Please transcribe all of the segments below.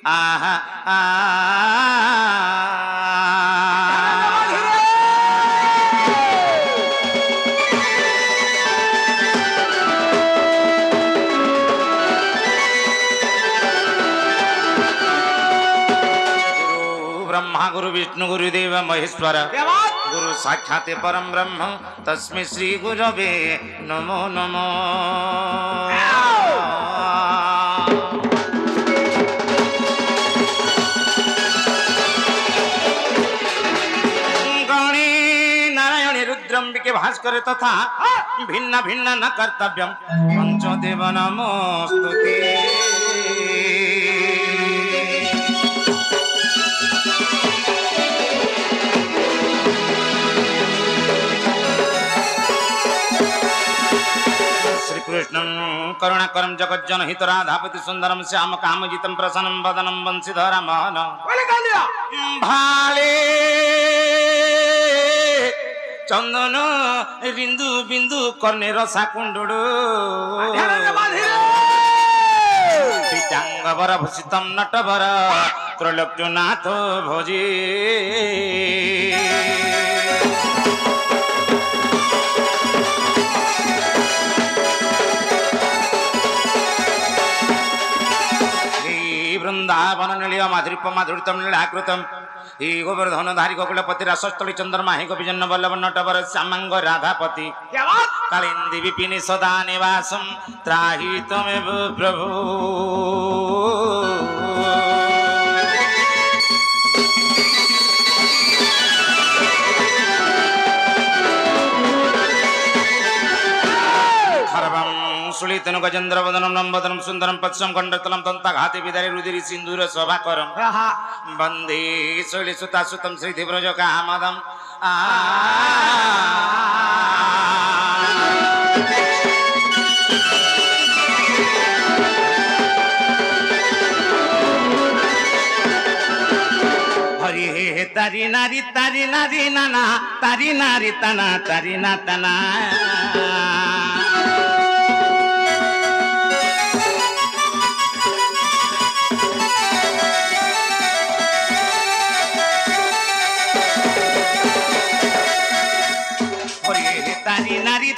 আহা ब्रह्मा गुरु विष्णु गुरुदेव महेश्वर गुरु साक्षात परम ब्रह्म तस्मै श्री गुरवे नमो नमो गणे नारायण रुद्रंबिके भास्कर तथा भिन्न भिन्न न कर्तव्यम पंचदेव नमोस्तुते कृष्णं करुणाकरं जगज्जन हितराधापति सुंदरम श्याम कामजितं प्रसन्नं वदनं वंशीधरं महन भाले चंदन बिंदु बिंदु कर्णे रसा कुंडुडु पीतांबर भूषितं नटवर त्रैलोक्यनाथ भोजे वृंदावन नीलिय माधुरीप माधुरीतम लीलाकृतम हे गोवर्धन धारी गोकुलपति रासस्थली चंद्रमा हे गोपीजन वल्लभ नटवर श्यामांग राधापति कालिंदी विपिनी सदा निवासम त्राहि त्वमेव प्रभु सुलितनु गजेन्द्र वदनम नंबदनम सुंदरम पक्षम कंडतलम दंताघाते विदारे रुदिरी सिंदूर शोभाकरम वंदे शैली सुता सुतम श्रीधिव्रज कामदम हरि हे तारी नारी नाना तारी नारी तना तारी ना तना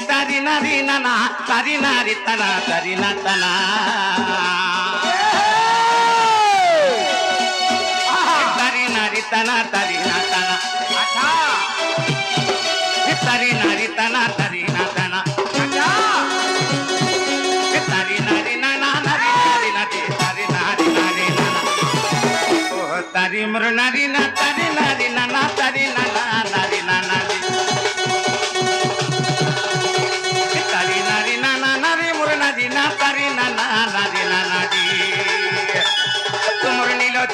तारी नारी नाना तारी नारी तना तारी ना तना तारी नारी तना तारी ना तना तारी नारी तना तारी ना तना तारी नारी नाना नारी नारी नारी तारी नारी नारी नाना ओ तारी मर नारी ना तारी नारी नाना तारी नाना नारी नाना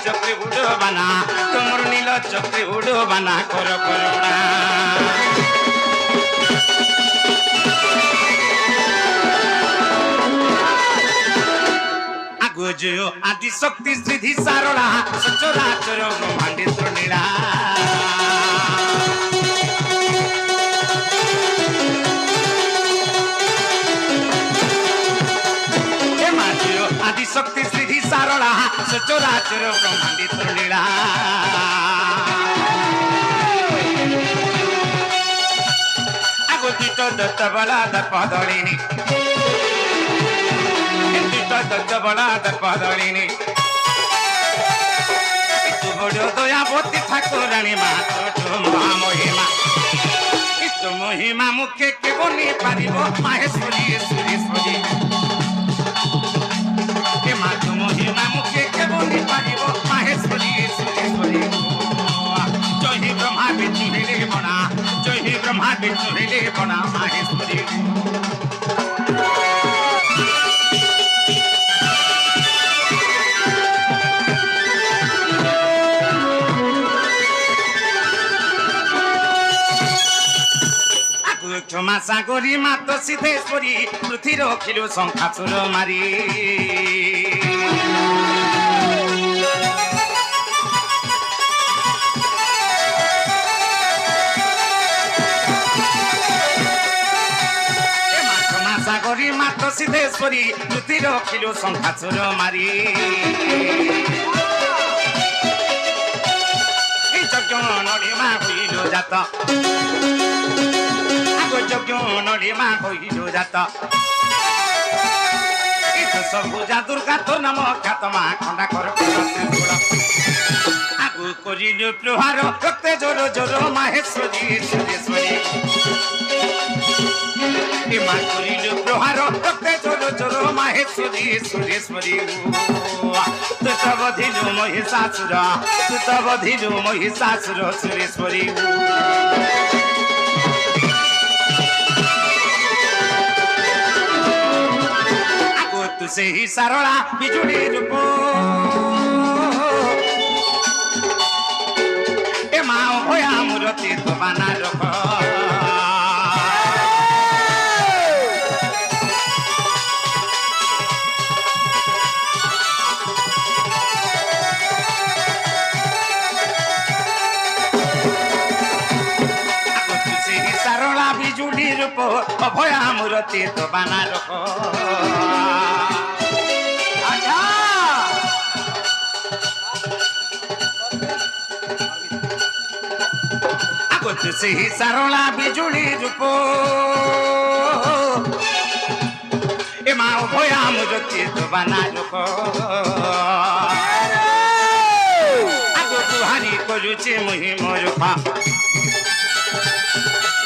चक्री उड़ो बना तुमर नील चक्री उड़ो बना कर करुणा आगो आदि शक्ति सिद्धि सारणा सचराचर ब्रह्मांडित नीला आदि शक्ति सिद्धि सारणा सचराचर ब्रह्मांडित लीला आगोदित दत्त बला दर्पदलिनी दत्त बला दर्पदलिनी तू बड़ो दयावती ठाकुरानी मा तो महिमा तो महिमा मुखे के बनी पारिब माहेश्वरी सुरेश्वरी महिमा मुखे के बोली पारिब माहेश्वरी सुरेश्वरी जय ही ब्रह्मा विष्णु हेले बना जय ही ब्रह्मा विष्णु हेले बना माहेश्वरी क्षमा सागरी मात सिद्धेश्वरी पृथ्वी रखिलु शंखाचुर मारी सागरी मात सिद्धेश्वरी पृथ्वी रखिलु शंखाचुर मारी নড়ি মা হইল যাত আগো যজ্ঞ নড়ি মা হইল যাত ସବୁ ଯାଦୁର୍ଗା ତୋ ନାମ ଖ୍ୟାତ ମା ଖଣ୍ଡା କର আগু করিল প্রহার রক্তে জোর জোর মাহেশ্বরী সুরেশ্বরী মা করিল প্রহার রক্তে জোর জোর মাহেশ্বরী সুরেশ্বরী তু তো বধিলু মহিষাসুর তু তো বধিলু মহিষাসুর সুরেশ্বরী তু সেই সারলা বিজুড়ি রূপ এ মা ভয়া মূরতি তো বানা রখ তু সেই সারলা বিজুড়ি রূপ ভয়া মূরতি তো বানা রখ ସେହି ସାରଳା ବିଜୁଳି ରୂପ ଏ ମା ଭୟା ମୂରତି ବାନା ଲୋକ ଆଗକୁ ହାରି କରୁଛେ ମୁହିଁ ମୋର ଖା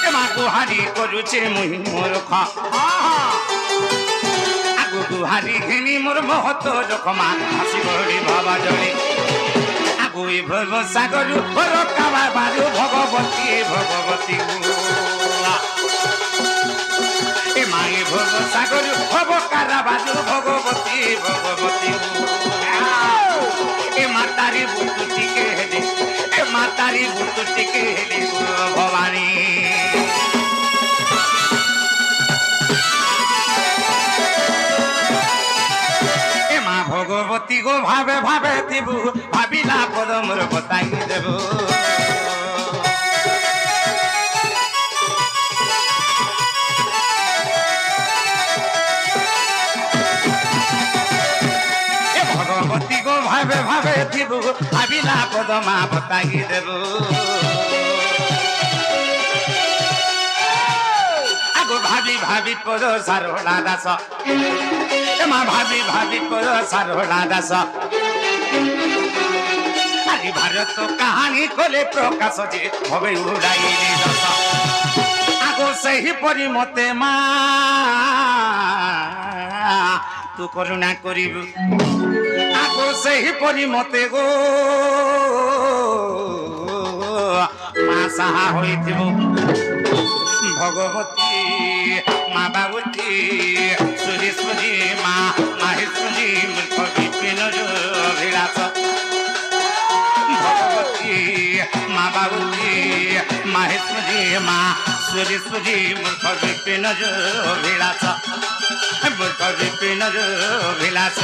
ଏ ମା ଗୁହାରି କରୁଛେ ମୁହିଁ ମୋର ଖା ଆଗକୁ ହାରି ଘେନି ମୋର ମହତ ଲୋକ ମା ହାସି ବଢ଼ି ଭାବା ଜଳି ওই ভব সাগর বরকাবা বারু ভগবতী ভগবতী এ মায়ে ভব সাগর ভবকারা বারু ভগবতী ভগবতী এ মাতারি বুতু টিকে হেলে এ মাতারি বুতু টিকে হেলে ভবানী ভগবতী গো ভাবে ভাবে দিব ভাবিলা পদমর বতাই দেব ভগবতী গো ভাবে ভাবে দিব ভাবিলা পদমা বতাই দেব আগো ভাবি ভাবি পদ সারলা দাস মা ভাবি ভাবি পদ সারলা দাস আরে ভারত কাহানি কলে প্রকাশ যে হবে উড়াইলি দশ আগো সেই পরি মতে মা তু করুণা করিবু আগো সেই পরি মতে গো মা সাহা হইথিব ভগবতী মা বাবতী সুরেশ্বরী মা মাহেশ্বরী মূর্খ বিপিন অভিলাষ ভগবতী মা বাবতী মাহেশ্বরী মা সুরেশ্বরী মূর্খ বিপিন অভিলাষ মূর্খ বিপিন অভিলাষ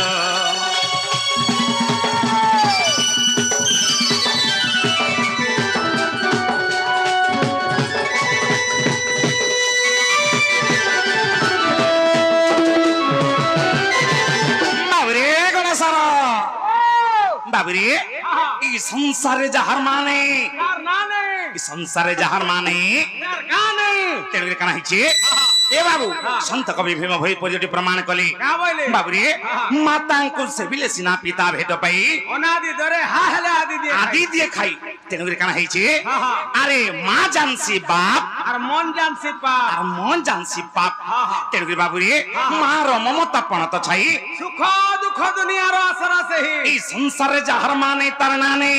বাবুরে এই সংসারে যাহার মানে এই সংসারে যাহার মানে তেণুকরি কানা হইছে এ বাবু সন্ত কবি ভীম ভই পরিটি প্রমাণ কলি বাবুরে মাতাঙ্কু সেবিলে সিনা পিতা ভেদ পাই অনাদি ধরে হা হেলে আদি দিয়ে খাই তেণুকরি কানা হইছে আরে মা জানসি বাপ আর মন জানসি পাপ তেণুকরি বাবুরে মার মমতা পণত ছাই সুখ দুঃখ দুনিয়ার আশরা সেহি এই সংসারে যাহার মানে তার নানে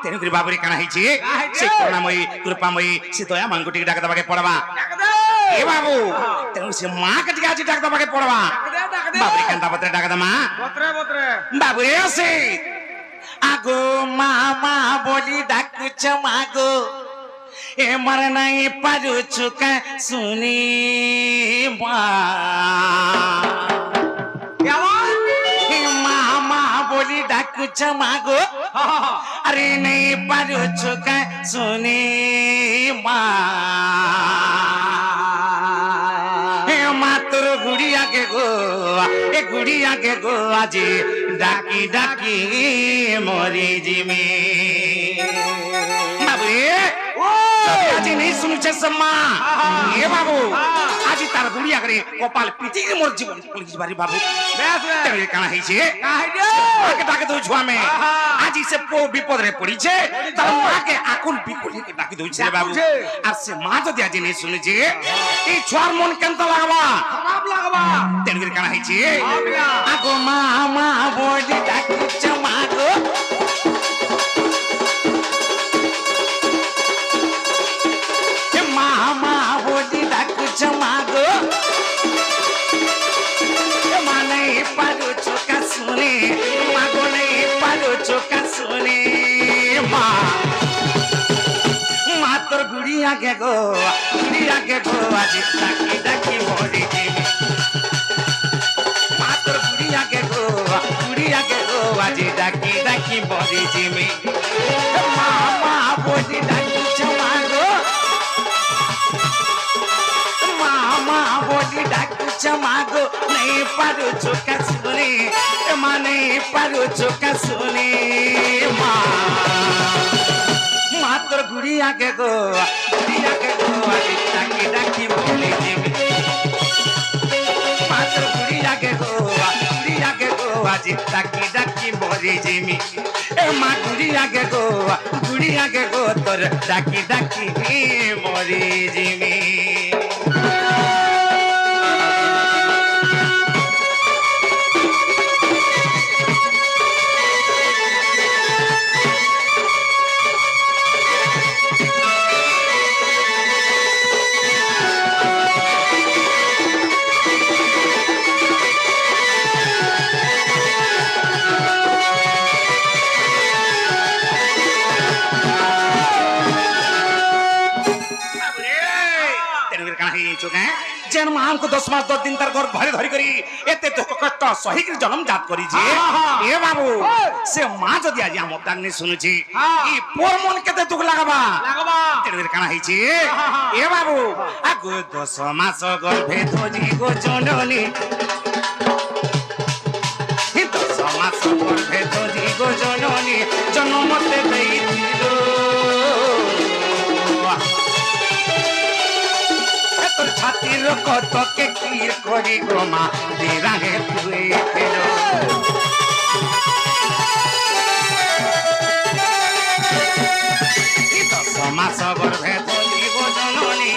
তেণুকরি বাবুরে কানা হইছে সে করুণাময়ী কৃপাময়ী সে দয়া মাঙ্গুটি ডাক দেবাকে পড়বা এ বাবু তেণু সে মা কাটি আছি ডাক দেবাকে পড়বা বাবুরে কান্তা পত্রে ডাক দে মা বাবুরে আসে আগো মা মা বলি ডাকুছ মাগো এ মর নাই পারুছু কা শুনি মা মা বলি ডাকুছ মাগো আরে নাই পারুছু কা শুনি মা মাতর গুড়িয়া কে গো আজি ডাকি ডাকি মরি জিমি আজি নেই শুনছে মা এ বাবু আজি তার গুড়ি আগে কপাল পিটিকে মোর জীবন পুলিশ বাড়ি বাবু কানা হয়েছে ডাকে দৌছু আমি আজি সে পো বিপদরে পড়িছে তার মাকে আকুল বিকুলি ডাকি দৌছে বাবু আর সে মা যদি আজি নেই শুনেছে এই ছুয়ার মন কেমন লাগবা খারাপ লাগবা তেলগির কানা হয়েছে আগো মা মা বডি ডাকুছে মা গো আগে গো আজি ডাকি ডাকি মরি মাতর গুড়ি আগে গো আজি ডাকি ডাকি মরি জিমি মা মা বলি ডাকুছ মা গো মা মা বলি ডাকুছ মা গো নেই পারুছ কাশুনি মানে পারুছ কাশুনি মা মাতর গুড়ি আগে গো আজি ডাকি ডাকি বলি জিমি মাতর গুড়ি আগে গো আজি ডাকি ডাকি বলি জিমি এ মা গুড়ি আগে গো তোর ডাকি ডাকি মরি জিমি যেন মা আমাকে 10 মাস 10 দিন তার ঘর ঘরে ধরি করি এতে দুঃখ কষ্ট সহি করে জন্ম জাত করিছে এ বাবু সে মা যদি আজ আমার ডাক নি শুনেছি ই পোর মন কেতে দুঃখ লাগাবা তেরে কানা হইছে এ বাবু আগো 10 মাস গর্ভে ধরি গো জননী 10 মাস গর্ভে ধরি গো জননী জন্মতে দেইছিল ছাতির কতকে কি করি গো মা দিরাহে তুই ফেরো 10 মাস গর্ভে ধরি গো জননী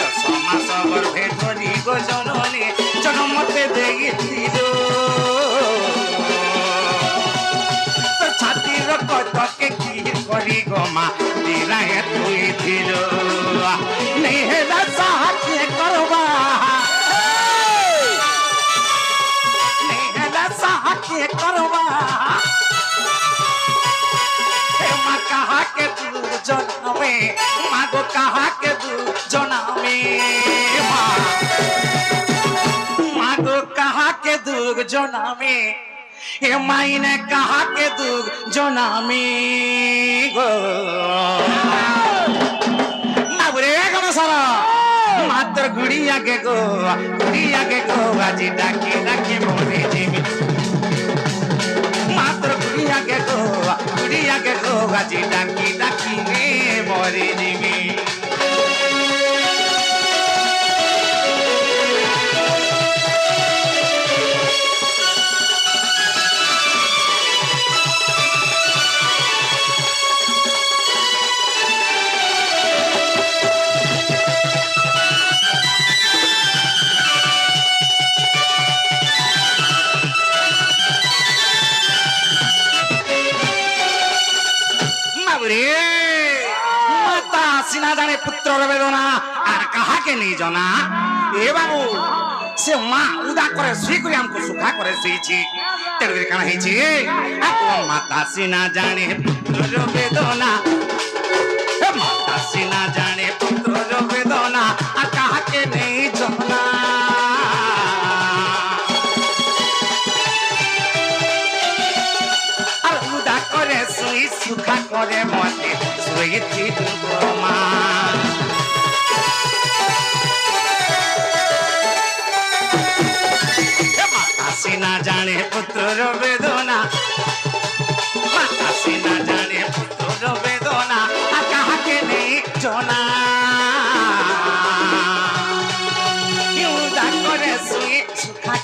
10 মাস গর্ভে ধরি গো জননী জন্মতে দেইছিল ছাতির কতকে কি করি গো মা দিরাহে তুই ফেরো নেহেলা সাহায্য করবা নেহেলা সাহায্য করবা মা কাহা কে তু জনাবে মা গো কাহা কে তু জনাবে মা গো কাহা কে তু জনাবে এ মাইনে কাহা কে তু জনাবে গো মাতর গুড়ি আগে গো আজি ডাকি ডাকি মরে জিমি মাতর গুড়ি আগে গো আজি ডাকি ডাকি মরে জিমি মাতা সিনা জানে পুত্রর বেদনা আর কাহাকে নেই জনা এ বাবু সে মা উদা করে শুই করে আমাকে সুখা করে শুয়েছি তেরে কানা হয়েছে মাতা সিনা জানে পুত্রর বেদনা মাতা সিনা জানে পুত্রর বেদনা আর কাহাকে নেই জনা আর উদা করে শুই সুখা করে মতে শুয়েছি মা সিনা জানে পুত্রর বেদনা মাতা সিনা জানে পুত্রর বেদনা আর কাহাকে নে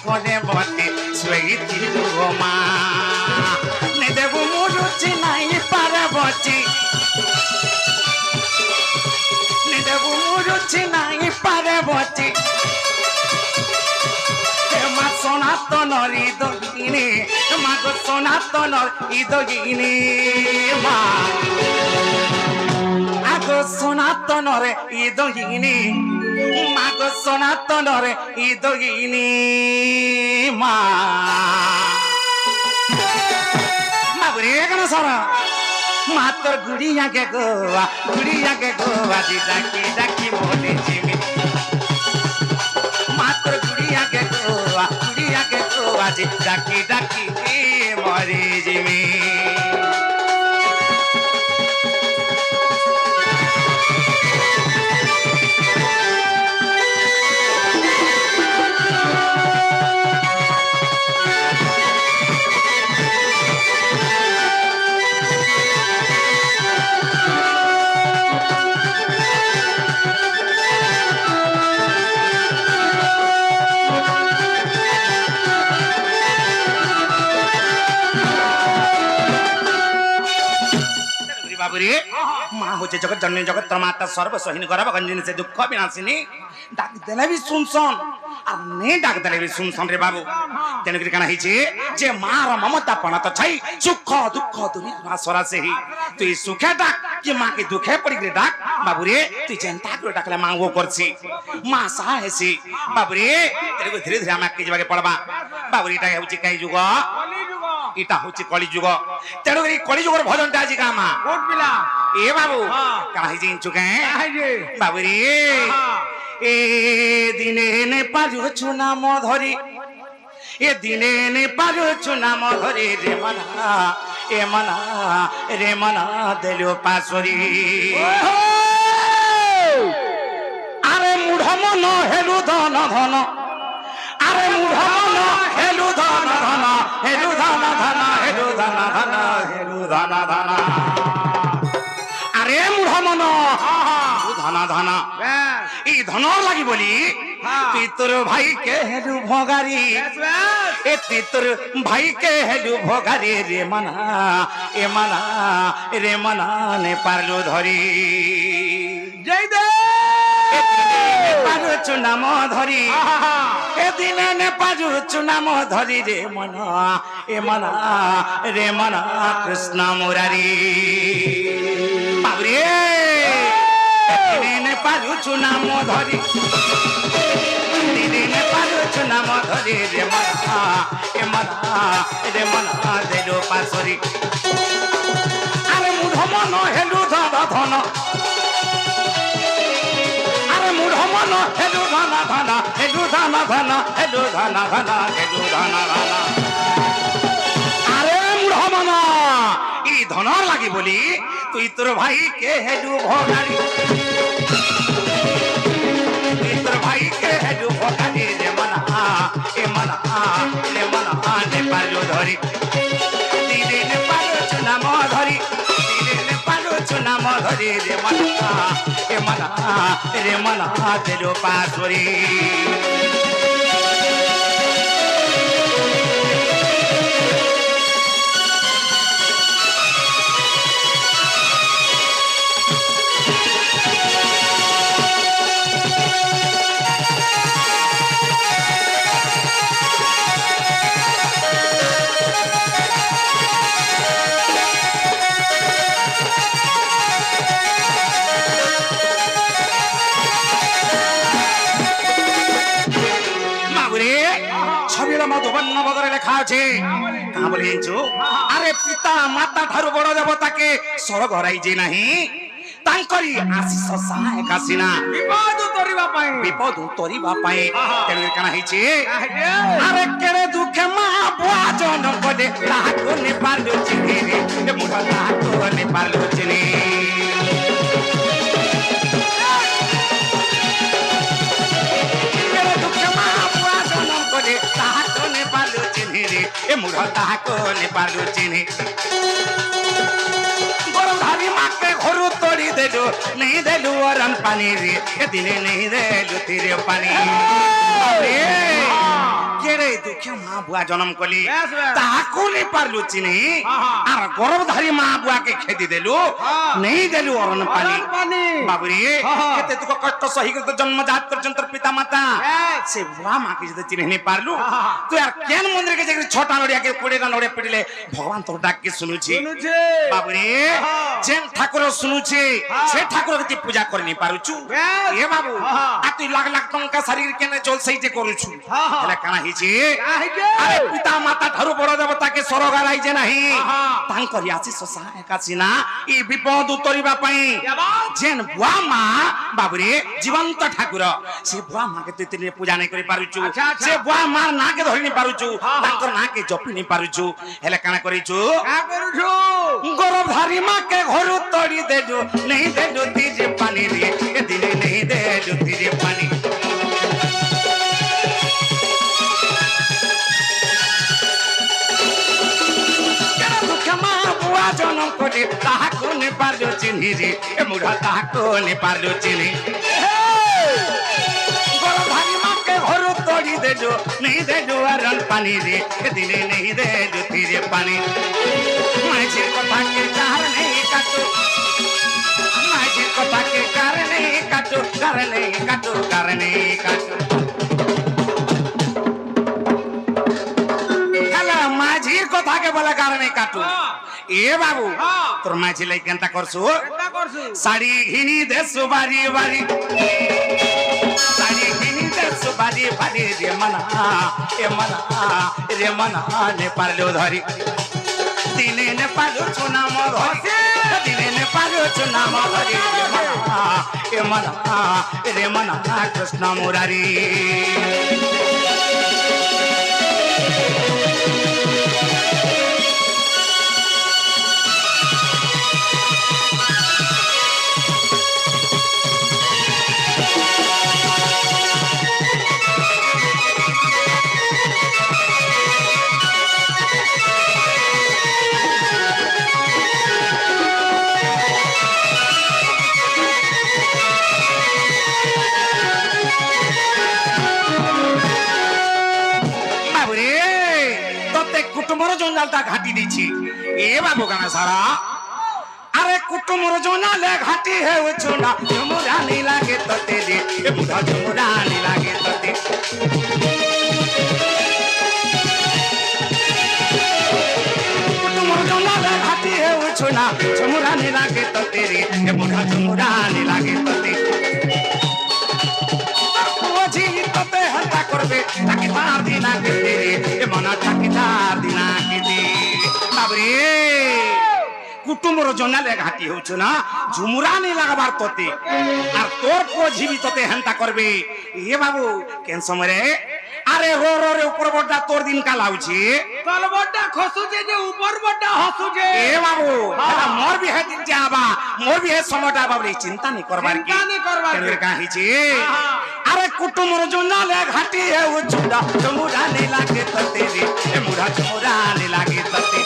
করে বটে শুয়েছিল মা দেব মুরুচি নাই পারে বচি দেব মুরুচি নাই পারে বচি মা সনাতনর ইদগিনি মা গো সনাতনর ইদগিনি মা আগো সনাতনর ইদগিনি মা গো সনাতনর ইদগিনি মা বাবুরে কেন সারা মা তোর গুড়িয়াকে গোয়া দি ডাকি ডাকি বলে জিমি মা তোর গুড়িয়াকে গোয়া দি ডাকি ডাকি মরে জিমি মা হচ্ছে জগৎ জননী জগৎ মাতা সর্বসহিনী গর্ভ গঞ্জিনী সে দুঃখ বিনাশিনী ডাক দেলে বি শুনছন আর নে ডাক দেলে বি শুনছন রে বাবু তেনকরি কানা হইছে যে মার মমতা পনা তো ছাই সুখ দুঃখ দুনি সরা সেহি তুই সুখে ডাক কি মা কি দুঃখে পড়ি রে ডাক বাবু রে তুই চিন্তা করে ডাকলে মা ও করছি মা সাহা হেসি বাবু রে তেরে ধীরে ধীরে আমাকে যাবে পড়বা বাবু এটা হচ্ছে কাই যুগ এটা হচ্ছে কলি যুগ তেণু এই কলি যুগের ভজনটা আজ কামা উঠবিলা এ বাবু কাহি জিনছু কে বাবু রে এ দিনে নে পারুছু নাম ধরি এ দিনে নে পারুছু নাম ধরি রে মনা এ মনা রে মনা দেলো পাশরি আরে মূঢ় মন হেলু ধন ধন আরে মূঢ় মন হেলু ধন ধন হেলু ধন ধন হেলু ধন ধন হেলু ধন ধন আরে মূঢ় মন ধন ধন এই ধন লাগি বলি তুই তোর ভাইকে হেলু ভগারি এ তুই তোর ভাইকে হেলু ভগারি রে মনা এ মনা রে মনা নে পারলু ধরি জয় দে পারুছু নাম ধরি এদিনে নে পারুছু নাম ধরি রে মনা এ মনা রে মনা কৃষ্ণ মুরারি বাবুরে এদিনে নে পারুছু নাম ধরি এদিনে নে পারুছু নাম ধরি রে মনা এ মনা রে মনা দেলো পাশরি আরে মূঢ় মন হেলু ধন ধন মূঢ় মন হেলু ধন ধন হেলু ধন ধন হেলু ধন ধন হেলু ধন ধন আরে মূঢ় মন এই ধন লাগি বলি তুই তোর ভাইকে হেলু ভগারি তুই তোর ভাইকে হেলু ভগারি রে মনা এ মনা রে মনা নে পারলু ধরি দিনে নে পারুছু নাম ধরি দিনে নে পারুছু নাম ধরি রে মনা এ মনা রে মনা দেলো পাশরি লেখা আছে আরে পিতা মাতা ঠারু বড় দেবতাকে স্বর্গ রাইছে নাহি তাঙ্করি আশিষ সহায় কাসিনা বিপদ তরিবা পাই তেଣୁ କାଣା ହେଇଛି ଆରେ କେଡ଼େ ଦୁଃଖେ ମା ବୁଆ ଜନ କଲେ ତାହାକୁ ନେ ପାରୁଛି ରେ ମୁଢ ତାହାକୁ ନେ ପାରୁଛି ରେ କେଡ଼େ ଦୁଃଖେ ମା ବୁଆ ଜନ କଲେ ତାହାକୁ ନେ ପାରୁଛି ରେ ଏ ମୁଢ ତାହାକୁ ନେ ପାରୁଛି ରେ गरधारी माके घरु तोड़ी देलु नहीं देलु अरन पानी रे दिने नहीं देलु तेरे पानी अरे जेड़े दुखे माँ बुआ जन्म कली ताको नहीं पारलु चिनी और गर्भधारी माँ बुआ के खेती देलु नहीं देलु अरन पानी बाबुरी केते तुको कष्ट सही कर जन्मजात पर्यंत पिता माता से बुआ माँ के जदे चिन्ह नहीं पारलु तो यार केन मंदिर के जगह छोटा नड़िया के कोड़े ना नड़े पिटले भगवान तोर डाक के सुनु छी बाबुरी जेन ठाकुर सुनु छी से ठाकुर के पूजा कर नहीं पारुछु ए बाबू आ तू लाख लाख टंका शरीर केने चल सही जे करूछु हला काना हिची अरे पिता माता ठारू बड़ देवता के स्वर्ग राई जे नाही तांकर आशीष सहाय कासिना ई विपद उतरिबा पई जेन बुआ मां बाबुरे जीवंत ठाकुर से बुआ मां के तितने पूजा नहीं करि पारुछु से बुआ मां ना के धरि नहीं पारुछु तांकर ना के जपि नहीं पारुछु हला काना करिछु का करूछु गर्भधारी मां के घर तोड़ी देजो नहीं देजो तीजे पानी रे ए दिने नहीं देजो तीजे पानी जनम कोटे ताहाको ने पारलो चिन्ही रे ए मुढा ताहाको ने पारलो चिन्ही गर्भधारी मां के घर तोड़ी देजो नहीं देजो अरन पानी रे ए दिने नहीं देजो तीजे पानी माझे कथा के कार नहीं काटो माझे कथा के कार नहीं काटो कार नहीं काटो कार नहीं काटो हला माझी कथा के बोला कार नहीं काटो ए बाबू तोर माझी लाई केनता करसु साड़ी घिनी देसु बारी बारी साड़ी घिनी देसु बारी बारी रे मना ने पारलो धरी दिने ने पालो चुना मधरी दिने ने पालो चुना मधरी रे मना कृष्ण मुरारी कुटुमर जोनालता घाटी दीची ए बाबू गाना सारा अरे कुटुमर जोनाले घाटी है वो चुना झुमुरा नहीं लागे तते दे ए बुढ़ा झुमुरा नहीं लागे तते कुटुमर जोनाले घाटी है वो चुना झुमुरा नहीं लागे तते रे ए बुढ़ा झुमुरा नहीं लागे तते जी तते हल्ला करबे ताकि तार दिना के तेरे ए मना ताकि तार दिना के दे बाबरे कुटुमर जोनाले घाटी होछु ना झुमुरा नहीं लगाबार तते और तोर पोझी भी तते हंता करबे ए बाबू केन समरे अरे रो रो रे ऊपर बड्डा तोर दिन का लाउची तल बड्डा खसुजे जे ऊपर बड्डा हसुजे ए बाबू हला मोर भी है दिन जाबा मोर भी है समटा बाबरे चिंता नहीं करबार की चिंता नहीं करबार केन काही छी अरे कुटुमर जोनाले घाटी है वो चुड़ा झुमुरा नहीं लागे तते रे ए मुढ़ा झुमुरा नहीं लागे तते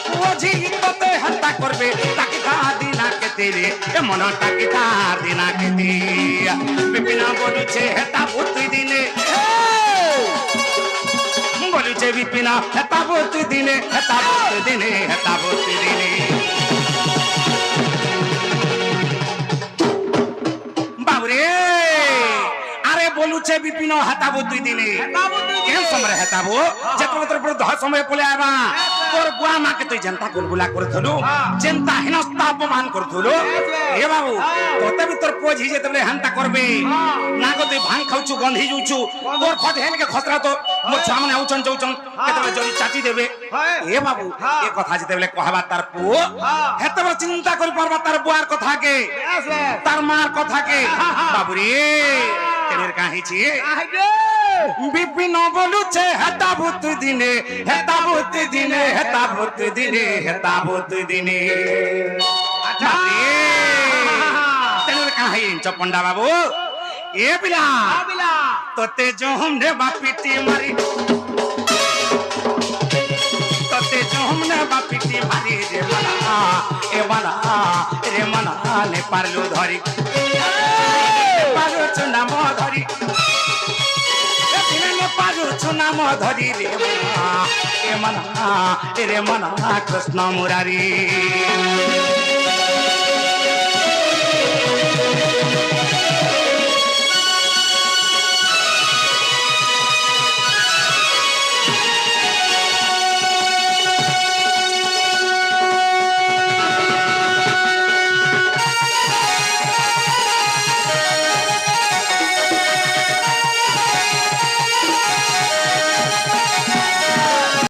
पोझी तते हंता करबे ताकि दिना के तेरे ए मन ताकि तार दिना के दे बिपिना बोलु छे हेता बुद्धि दिने बोलु छे बिपिना हेता बुद्धि दिने हेता बुद्धि दिने हेता बुद्धि दिने बाबरे अरे बोलु छे बिपिना हेता बुद्धि दिने केन समय हेताबो जत्र पर ध समय पले आबा तोर बुआ मां के तू जनता गुलगुला करथलो जनता हिनस्ता अपमान करथलो ए बाबू तोते भी तोर पोझी जे तबले हंता करबे ना को तू भांग खाउछु गंधी जुछु तोर फट हेन के खसरा तो मो सामने आउचन जौचन केतबे जरी चाची देबे ए बाबू ए कथा जे तबले कहबा तार पु हेतबे चिंता करि परबा तार बुआर कथा के तार मार कथा के बाबू रे तेरे काहे छी बिपिन बोलु छे हेता भूत दिने हेता भूत दिने हेता भूत दिने हेता भूत दिने अच्छा तेरे काहे चपंडा बाबू ए बिला तोते जो हमने बापीटी मारी तोते जो हमने बापीटी मारी रे मना ने पारलो धरी पारो चुना मो धरी নাম ধরি রে মনা, এ মনা রে মনা কৃষ্ণ মুরারি।